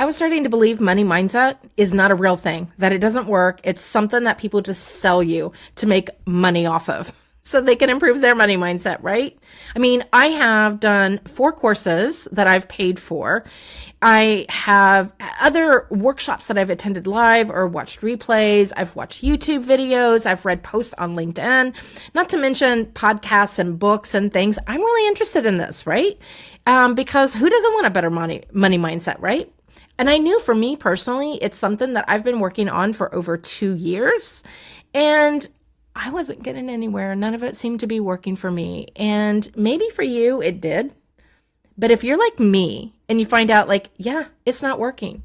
I was starting to believe money mindset is not a real thing, that it doesn't work. It's something that people just sell you to make money off of so they can improve their money mindset, right? I mean, I have done 4 courses that I've paid for. I have other workshops that I've attended live or watched replays. I've watched YouTube videos. I've read posts on LinkedIn, not to mention podcasts and books and things. I'm really interested in this, right? Because who doesn't want a better money mindset, right? And I knew for me personally, it's something that I've been working on for over 2 years, and I wasn't getting anywhere. None of it seemed to be working for me. And maybe for you, it did. But if you're like me and you find out like, yeah, it's not working,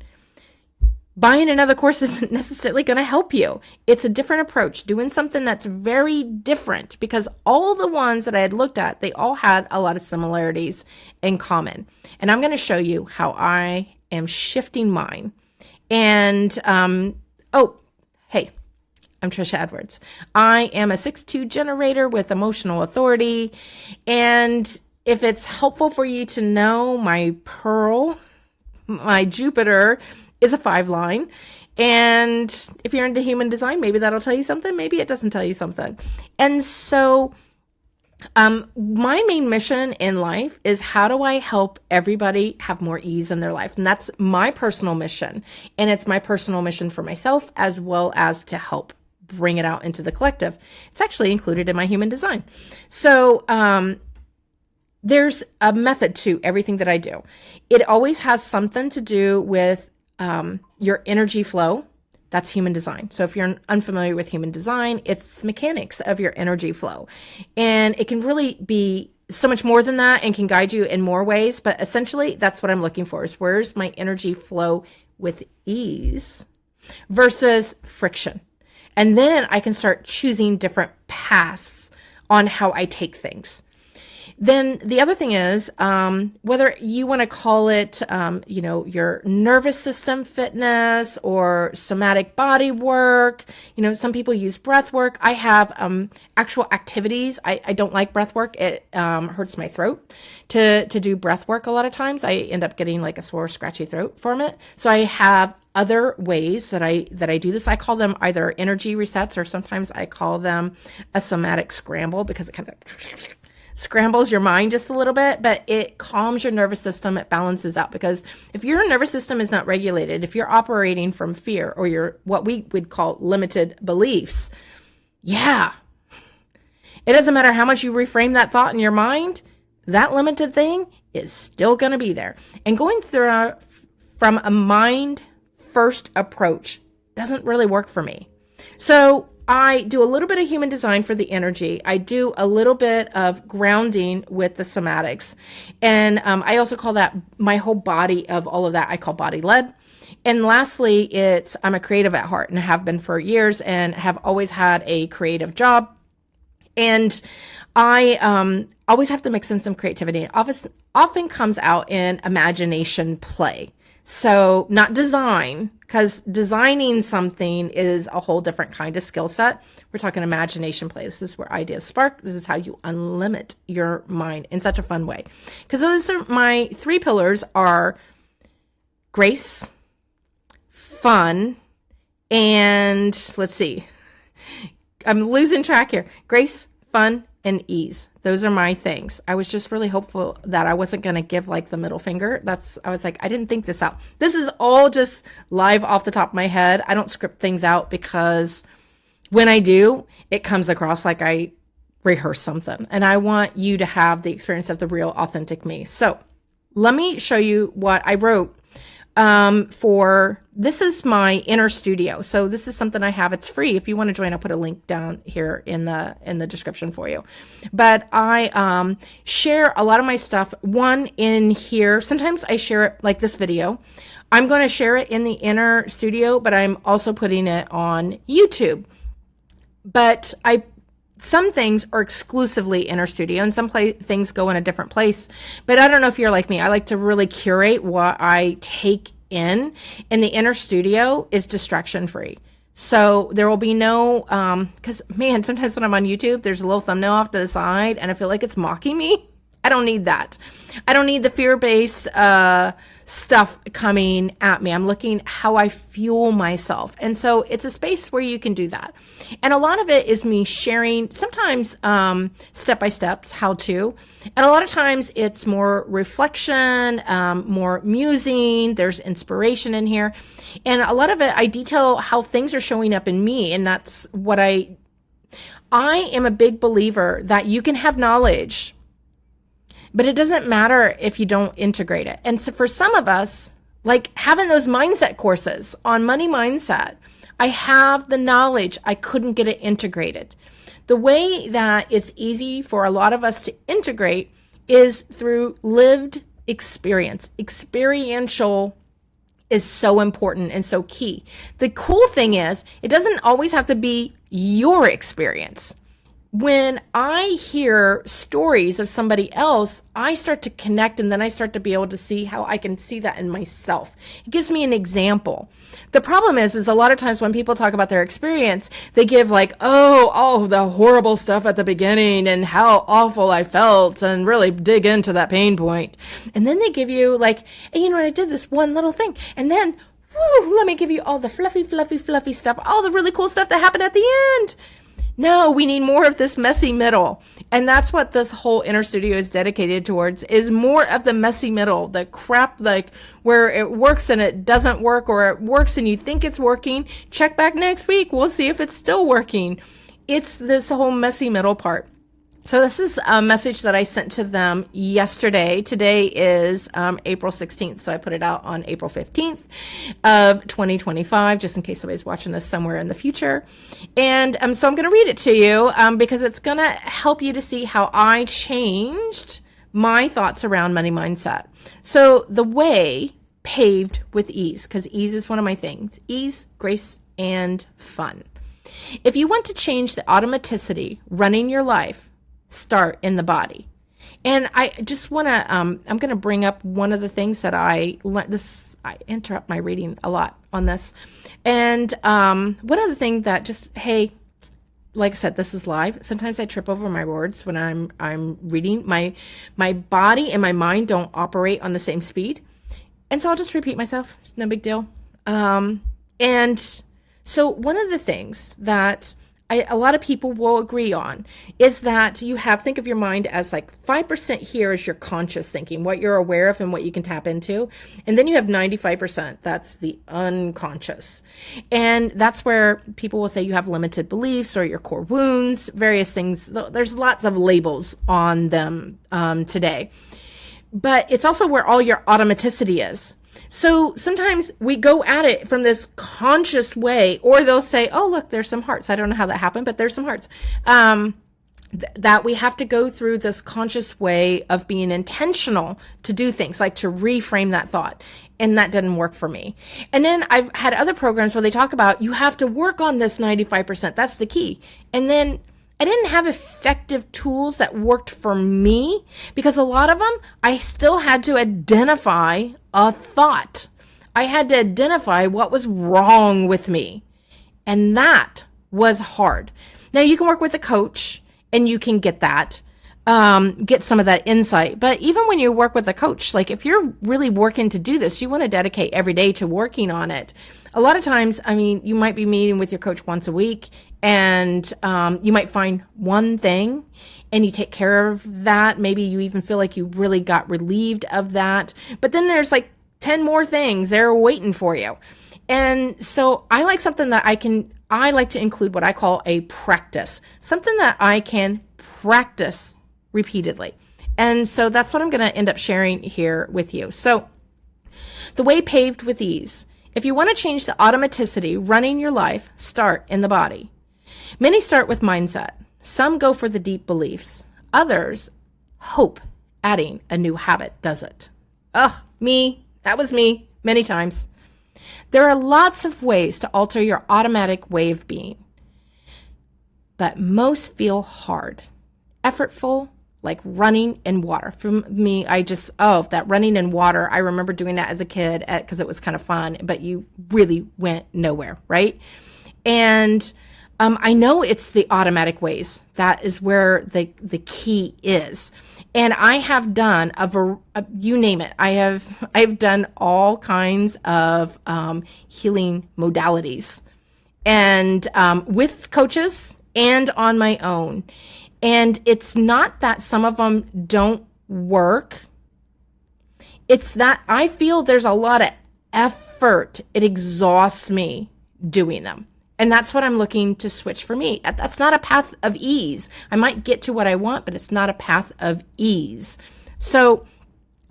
buying another course isn't necessarily going to help you. It's a different approach, doing something that's very different, because all the ones that I had looked at, they all had a lot of similarities in common. And I'm going to show you how I am shifting mine. And, hey, I'm Trisha Edwards. I am a 6'2" generator with emotional authority. And if it's helpful for you to know, my pearl, my Jupiter is a 5 line. And if you're into human design, maybe that'll tell you something. Maybe it doesn't tell you something. And so my main mission in life is, how do I help everybody have more ease in their life? And that's my personal mission. And it's my personal mission for myself, as well as to help bring it out into the collective. It's actually included in my human design. So there's a method to everything that I do. It always has something to do with your energy flow. That's human design. So if you're unfamiliar with human design, it's the mechanics of your energy flow. And it can really be so much more than that and can guide you in more ways. But essentially, that's what I'm looking for, is where's my energy flow with ease versus friction. And then I can start choosing different paths on how I take things. Then the other thing is, whether you want to call it, your nervous system fitness or somatic body work. Some people use breath work. I have actual activities. I don't like breath work. It hurts my throat to do breath work. A lot of times I end up getting like a sore, scratchy throat from it. So I have other ways that I do this. I call them either energy resets, or sometimes I call them a somatic scramble, because it kind of scrambles your mind just a little bit, but it calms your nervous system. It balances out, because if your nervous system is not regulated, if you're operating from fear or your what we would call limited beliefs, it doesn't matter how much you reframe that thought in your mind, that limited thing is still going to be there. And going through from a mind first approach doesn't really work for me. So I do a little bit of human design for the energy. I do a little bit of grounding with the somatics. And I also call that my whole body of all of that. I call body led. And lastly, I'm a creative at heart, and I have been for years, and have always had a creative job. And I always have to mix in some creativity. It often comes out in imagination play. So not design, because designing something is a whole different kind of skill set. We're talking imagination play. This is where ideas spark. This is how you unlimit your mind in such a fun way. Because those are my 3 pillars: are grace, fun, and let's see. I'm losing track here. Grace, fun, and ease. Those are my things. I was just really hopeful that I wasn't going to give like the middle finger. I was like, I didn't think this out. This is all just live off the top of my head. I don't script things out, because when I do, it comes across like I rehearse something. And I want you to have the experience of the real, authentic me. So let me show you what I wrote this is my inner studio. So this is something I have. It's free. If you want to join, I'll put a link down here in the description for you. But I share a lot of my stuff, one in here. Sometimes I share it like this video. I'm going to share it in the inner studio, but I'm also putting it on YouTube. But some things are exclusively inner studio, and some things go in a different place. But I don't know if you're like me. I like to really curate what I take in. And the inner studio is distraction free. So there will be no, because man, sometimes when I'm on YouTube, there's a little thumbnail off to the side, and I feel like it's mocking me. I don't need that. I don't need the fear-based stuff coming at me. I'm looking how I fuel myself. And so it's a space where you can do that. And a lot of it is me sharing, sometimes step-by-steps, how to. And a lot of times it's more reflection, more musing. There's inspiration in here. And a lot of it, I detail how things are showing up in me. And that's what I am a big believer that you can have knowledge, but it doesn't matter if you don't integrate it. And so for some of us, like having those mindset courses on money mindset, I have the knowledge, I couldn't get it integrated. The way that it's easy for a lot of us to integrate is through lived experience. Experiential is so important and so key. The cool thing is, it doesn't always have to be your experience. When I hear stories of somebody else, I start to connect, and then I start to be able to see how I can see that in myself. It gives me an example. The problem is a lot of times when people talk about their experience, they give like, oh, the horrible stuff at the beginning and how awful I felt, and really dig into that pain point. And then they give you like, hey, you know what, I did this one little thing. And then, let me give you all the fluffy stuff, all the really cool stuff that happened at the end. No, we need more of this messy middle. And that's what this whole inner studio is dedicated towards, is more of the messy middle, the crap, like where it works and it doesn't work, or it works and you think it's working. Check back next week. We'll see if it's still working. It's this whole messy middle part. So this is a message that I sent to them yesterday. Today is April 16th, so I put it out on April 15th of 2025, just in case somebody's watching this somewhere in the future. And so I'm going to read it to you because it's going to help you to see how I changed my thoughts around money mindset. So the way, paved with ease, because ease is one of my things. Ease, grace, and fun. If you want to change the automaticity running your life, start in the body. And I just want to, I'm going to bring up one of the things that I learned. I interrupt my reading a lot on this. And one other thing that just, hey, like I said, this is live. Sometimes I trip over my words when I'm reading. My body and my mind don't operate on the same speed. And so I'll just repeat myself. It's no big deal. And so one of the things that a lot of people will agree on is that you think of your mind as like 5% here is your conscious thinking, what you're aware of and what you can tap into. And then you have 95%, that's the unconscious. And that's where people will say you have limited beliefs or your core wounds, various things. There's lots of labels on them today. But it's also where all your automaticity is. So sometimes we go at it from this conscious way, or they'll say, oh, look, there's some hearts. I don't know how that happened, but there's some hearts. That we have to go through this conscious way of being intentional to do things, like to reframe that thought. And that didn't work for me. And then I've had other programs where they talk about you have to work on this 95%. That's the key. And then I didn't have effective tools that worked for me, because a lot of them, I still had to identify a thought. I had to identify what was wrong with me. And that was hard. Now you can work with a coach and you can get that, get some of that insight. But even when you work with a coach, like if you're really working to do this, you want to dedicate every day to working on it. A lot of times, I mean, you might be meeting with your coach once a week, and you might find one thing and you take care of that. Maybe you even feel like you really got relieved of that. But then there's like 10 more things they're waiting for you. And so I like something that I like to include what I call a practice, something that I can practice repeatedly. And so that's what I'm going to end up sharing here with you. So the way, paved with ease. If you want to change the automaticity running your life, start in the body. Many start with mindset. Some go for the deep beliefs. Others hope adding a new habit does it. Me. That was me many times. There are lots of ways to alter your automatic way of being, but most feel hard, effortful, like running in water. For me, that running in water, I remember doing that as a kid because it was kind of fun, but you really went nowhere, right? And I know it's the automatic ways. That is where the key is. And I have done you name it. I've done all kinds of healing modalities, and with coaches and on my own. And it's not that some of them don't work. It's that I feel there's a lot of effort. It exhausts me doing them. And that's what I'm looking to switch for me. That's not a path of ease. I might get to what I want, but it's not a path of ease. So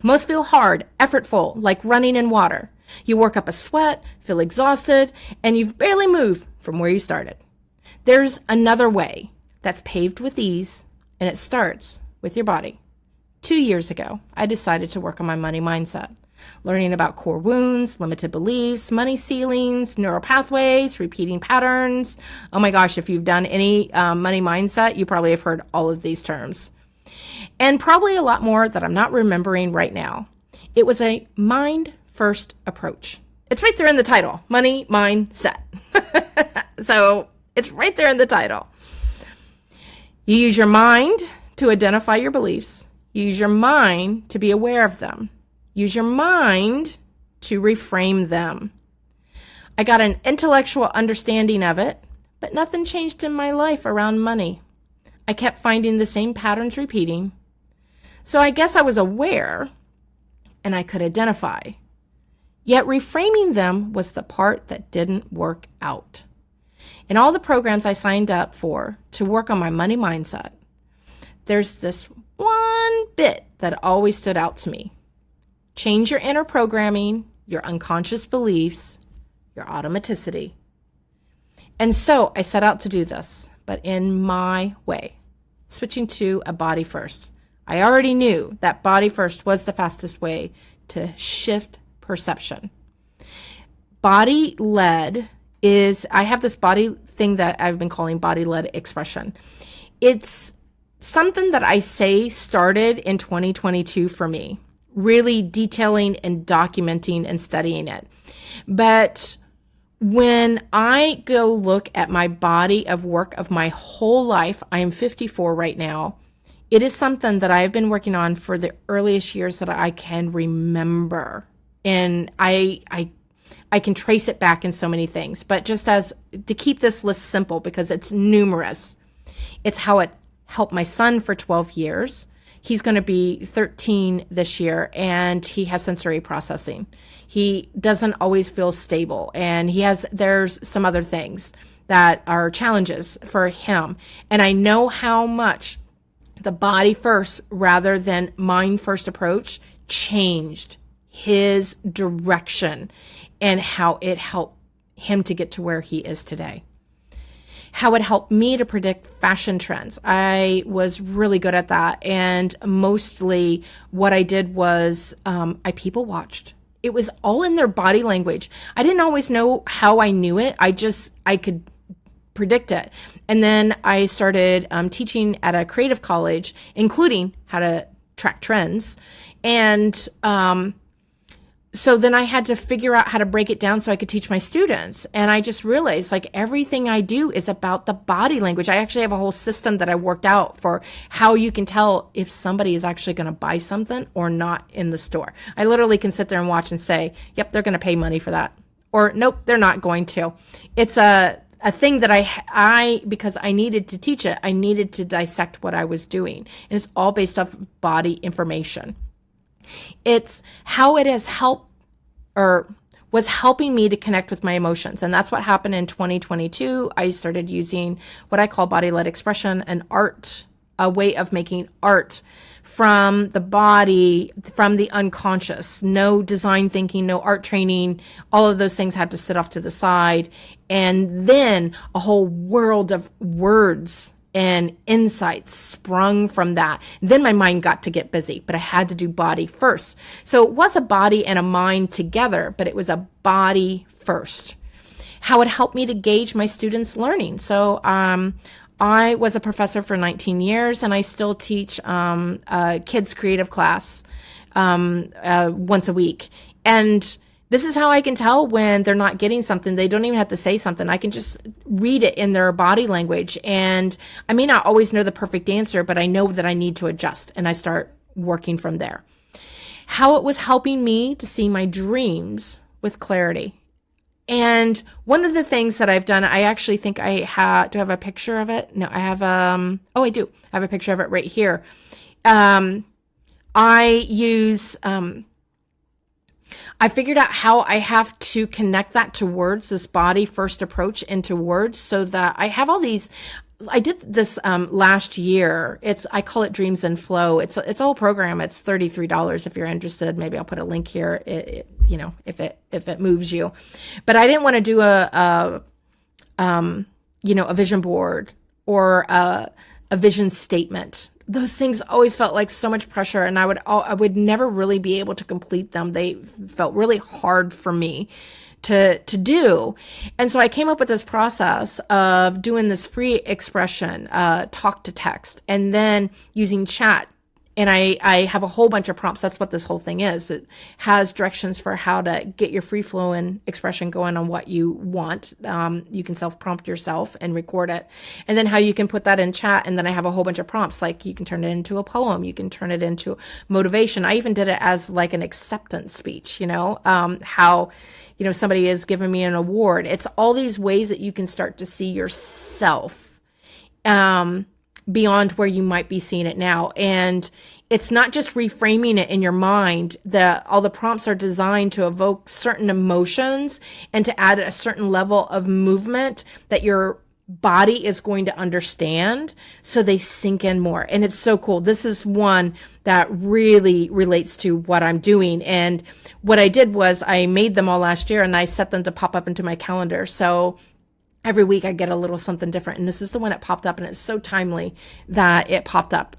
most feel hard, effortful, like running in water. You work up a sweat, feel exhausted, and you've barely moved from where you started. There's another way that's paved with ease, and it starts with your body. 2 years ago, I decided to work on my money mindset. Learning about core wounds, limited beliefs, money ceilings, neural pathways, repeating patterns. Oh my gosh, if you've done any money mindset, you probably have heard all of these terms. And probably a lot more that I'm not remembering right now. It was a mind-first approach. It's right there in the title, money mindset. So it's right there in the title. You use your mind to identify your beliefs. You use your mind to be aware of them. Use your mind to reframe them. I got an intellectual understanding of it, but nothing changed in my life around money. I kept finding the same patterns repeating. So I guess I was aware and I could identify. Yet reframing them was the part that didn't work out. In all the programs I signed up for to work on my money mindset, there's this one bit that always stood out to me. Change your inner programming, your unconscious beliefs, your automaticity. And so I set out to do this, but in my way, switching to a body first. I already knew that body first was the fastest way to shift perception. Body led I have this body thing that I've been calling body led expression. It's something that I say started in 2022 for me. Really detailing and documenting and studying it. But when I go look at my body of work of my whole life, I am 54 right now. It is something that I've been working on for the earliest years that I can remember. And I can trace it back in so many things. But just as to keep this list simple, because it's numerous, it's how it helped my son for 12 years. He's going to be 13 this year, and he has sensory processing. He doesn't always feel stable, and there's some other things that are challenges for him. And I know how much the body first rather than mind first approach changed his direction and how it helped him to get to where he is today. How it helped me to predict fashion trends. I was really good at that. And mostly what I did was I people watched. It was all in their body language. I didn't always know how I knew it. I could predict it. And then I started teaching at a creative college, including how to track trends. And so then I had to figure out how to break it down so I could teach my students. And I just realized like everything I do is about the body language. I actually have a whole system that I worked out for how you can tell if somebody is actually going to buy something or not in the store. I literally can sit there and watch and say, yep, they're going to pay money for that. Or nope, they're not going to. It's a thing that I because I needed to teach it, I needed to dissect what I was doing. And it's all based off body information. It's how it has helped or was helping me to connect with my emotions. And that's what happened in 2022. I started using what I call body-led expression, a way of making art from the body, from the unconscious. No design thinking, no art training. All of those things had to sit off to the side. And then a whole world of words and insights sprung from that. Then my mind got to get busy, but I had to do body first. So it was a body and a mind together, but it was a body first. How it helped me to gauge my students' learning. So I was a professor for 19 years, and I still teach a kids creative class once a week. And This is how I can tell when they're not getting something. They don't even have to say something. I can just read it in their body language. And I may not always know the perfect answer, but I know that I need to adjust, and I start working from there. How it was helping me to see my dreams with clarity. And one of the things that I've done, I actually think I have, do I have a picture of it? No, I have, oh, I do. I have a picture of it right here. I figured out how I have to connect that to words, this body first approach into words, so that I have all these. I did this last year. I call it Dreams and Flow. It's a whole program. It's $33 if you're interested. Maybe I'll put a link here. If it moves you. But I didn't want to do a vision board or a vision statement. Those things always felt like so much pressure, and I would never really be able to complete them. They felt really hard for me to do. And so I came up with this process of doing this free expression, talk to text, and then using chat. And I have a whole bunch of prompts. That's what this whole thing is. It has directions for how to get your free flowing expression going on what you want. You can self-prompt yourself and record it. And then how you can put that in chat. And then I have a whole bunch of prompts, like you can turn it into a poem. You can turn it into motivation. I even did it as like an acceptance speech, how somebody is giving me an award. It's all these ways that you can start to see yourself beyond where you might be seeing it now. And it's not just reframing it in your mind. All the prompts are designed to evoke certain emotions and to add a certain level of movement that your body is going to understand, so they sink in more. And it's so cool. This is one that really relates to what I'm doing. And what I did was I made them all last year, and I set them to pop up into my calendar. So every week I get a little something different. And this is the one that popped up, and it's so timely that it popped up,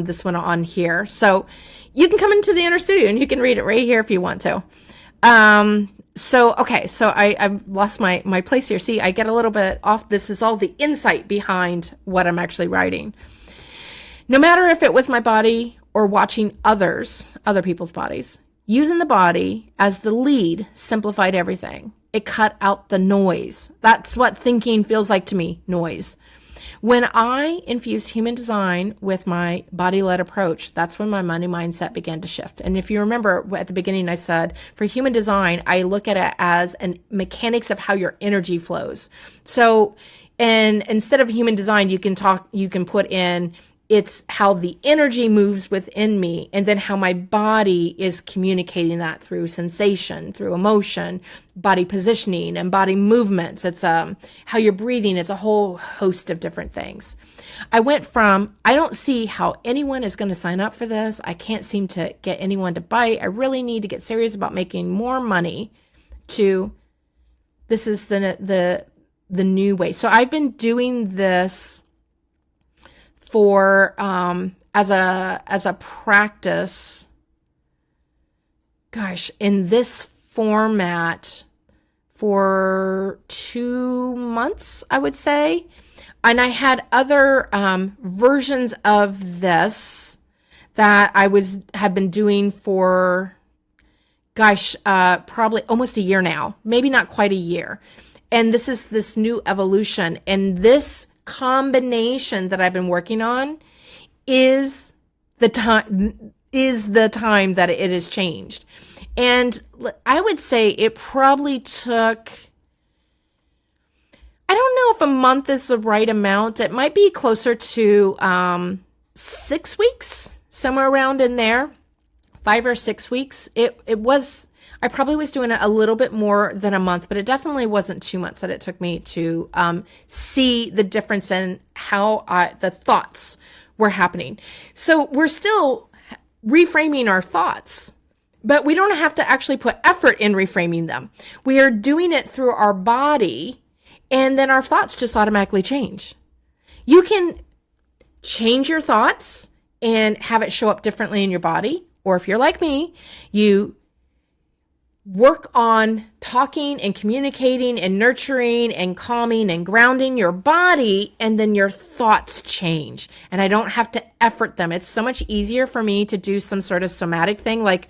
this one on here. So you can come into the Inner Studio and you can read it right here if you want to. So I've lost my place here. See, I get a little bit off. This is all the insight behind what I'm actually writing. No matter if it was my body or watching other people's bodies, using the body as the lead simplified everything. It cut out the noise. That's what thinking feels like to me, noise. When I infused human design with my body-led approach, that's when my money mindset began to shift. And if you remember at the beginning, I said, for human design, I look at it as mechanics of how your energy flows. So, and instead of human design, you can put in, it's how the energy moves within me, and then how my body is communicating that through sensation, through emotion, body positioning, and body movements. It's how you're breathing. It's a whole host of different things. I went from, I don't see how anyone is going to sign up for this. I can't seem to get anyone to bite. I really need to get serious about making more money, to this is the new way. So I've been doing this for as a practice, in this format for 2 months, I would say. And I had other versions of this that I have been doing for probably almost a year now, maybe not quite a year. And this is this new evolution, and this combination that I've been working on is the time that it has changed. And I would say it probably took, I don't know if a month is the right amount. It might be closer to 6 weeks, somewhere around in there, 5 or 6 weeks. I probably was doing it a little bit more than a month, but it definitely wasn't 2 months that it took me to see the difference in how the thoughts were happening. So we're still reframing our thoughts, but we don't have to actually put effort in reframing them. We are doing it through our body, and then our thoughts just automatically change. You can change your thoughts and have it show up differently in your body, or if you're like me, you work on talking and communicating and nurturing and calming and grounding your body, and then your thoughts change. And I don't have to effort them. It's so much easier for me to do some sort of somatic thing, like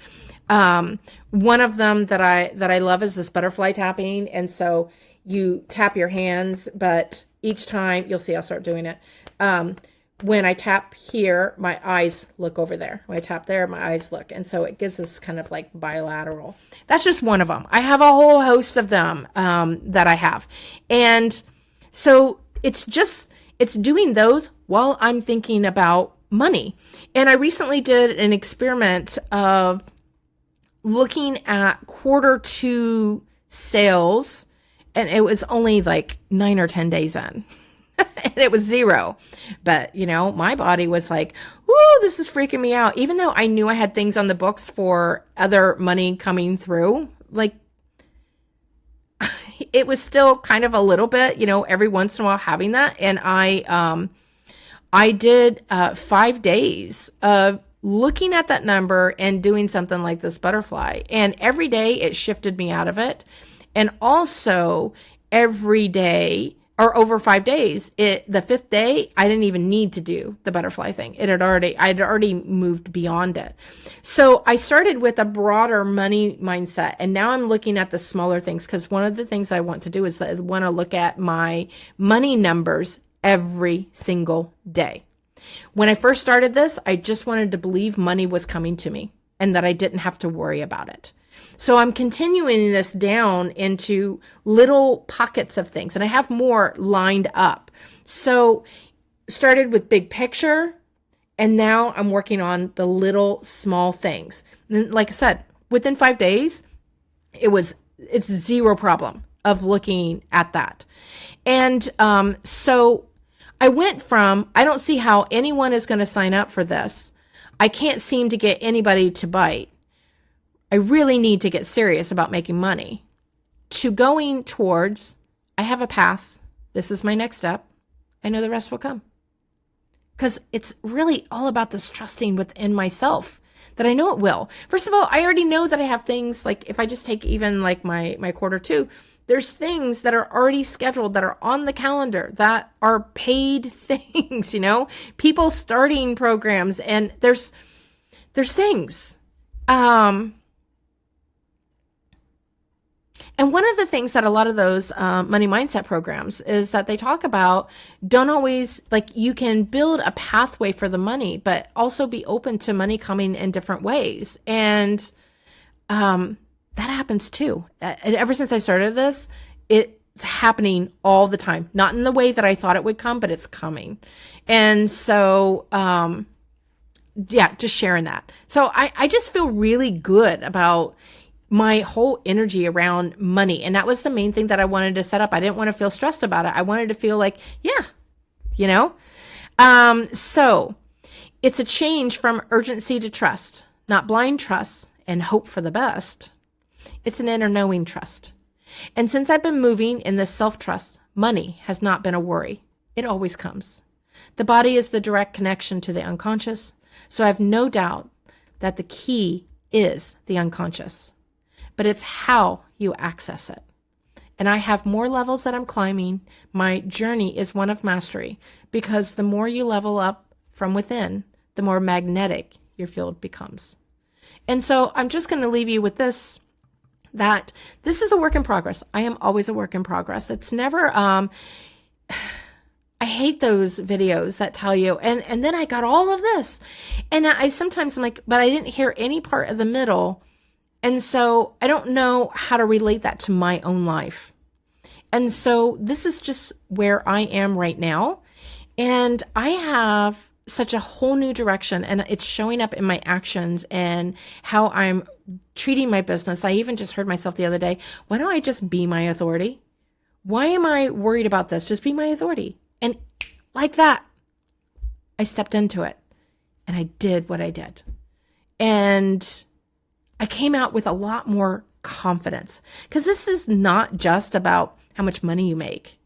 One of them that I love is this butterfly tapping. And so you tap your hands, but each time, you'll see I'll start doing it. When I tap here, my eyes look over there. When I tap there, my eyes look. And so it gives this kind of like bilateral. That's just one of them. I have a whole host of them that I have. And so it's doing those while I'm thinking about money. And I recently did an experiment of looking at quarter 2 sales, and it was only like 9 or 10 days in. And it was 0. But, my body was like, ooh, this is freaking me out. Even though I knew I had things on the books for other money coming through, like, it was still kind of a little bit, every once in a while having that. And I did 5 days of looking at that number and doing something like this butterfly. And every day it shifted me out of it. And also every day, or over 5 days, the 5th day, I didn't even need to do the butterfly thing. I'd already moved beyond it. So I started with a broader money mindset, and now I'm looking at the smaller things, because one of the things I want to do is I want to look at my money numbers every single day. When I first started this, I just wanted to believe money was coming to me and that I didn't have to worry about it. So I'm continuing this down into little pockets of things, and I have more lined up. So started with big picture, and now I'm working on the little small things. And like I said, within 5 days, it's 0 problem of looking at that. And so I went from, I don't see how anyone is going to sign up for this. I can't seem to get anybody to bite. I really need to get serious about making money, to going towards, I have a path. This is my next step. I know the rest will come. Because it's really all about this trusting within myself that I know it will. First of all, I already know that I have things, like if I just take even like my quarter 2, there's things that are already scheduled, that are on the calendar, that are paid things, people starting programs, and there's things. And one of the things that a lot of those money mindset programs is that they talk about, don't always, like, you can build a pathway for the money, but also be open to money coming in different ways. And that happens too. Ever since I started this, it's happening all the time. Not in the way that I thought it would come, but it's coming. And so, just sharing that. So I just feel really good about my whole energy around money. And that was the main thing that I wanted to set up. I didn't want to feel stressed about it. I wanted to feel like, so it's a change from urgency to trust, not blind trust and hope for the best. It's an inner knowing trust. And since I've been moving in this self-trust, money has not been a worry. It always comes. The body is the direct connection to the unconscious. So I have no doubt that the key is the unconscious. But it's how you access it. And I have more levels that I'm climbing. My journey is one of mastery, because the more you level up from within, the more magnetic your field becomes. And so I'm just going to leave you with this, that this is a work in progress. I am always a work in progress. It's never, I hate those videos that tell you, and then I got all of this. And I'm like, but I didn't hear any part of the middle. And so I don't know how to relate that to my own life. And so this is just where I am right now. And I have such a whole new direction, and it's showing up in my actions and how I'm treating my business. I even just heard myself the other day, why don't I just be my authority? Why am I worried about this? Just be my authority. And like that, I stepped into it and I did what I did. And I came out with a lot more confidence, because this is not just about how much money you make.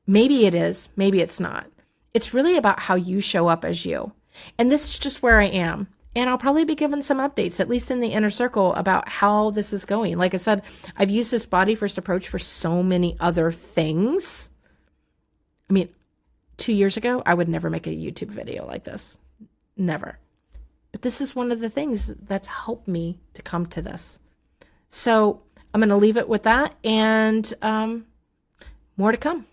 Maybe it is, maybe it's not. It's really about how you show up as you. And this is just where I am. And I'll probably be given some updates, at least in the inner circle, about how this is going. Like I said, I've used this body first approach for so many other things. I mean, 2 years ago, I would never make a YouTube video like this. Never. But this is one of the things that's helped me to come to this. So I'm going to leave it with that, and more to come.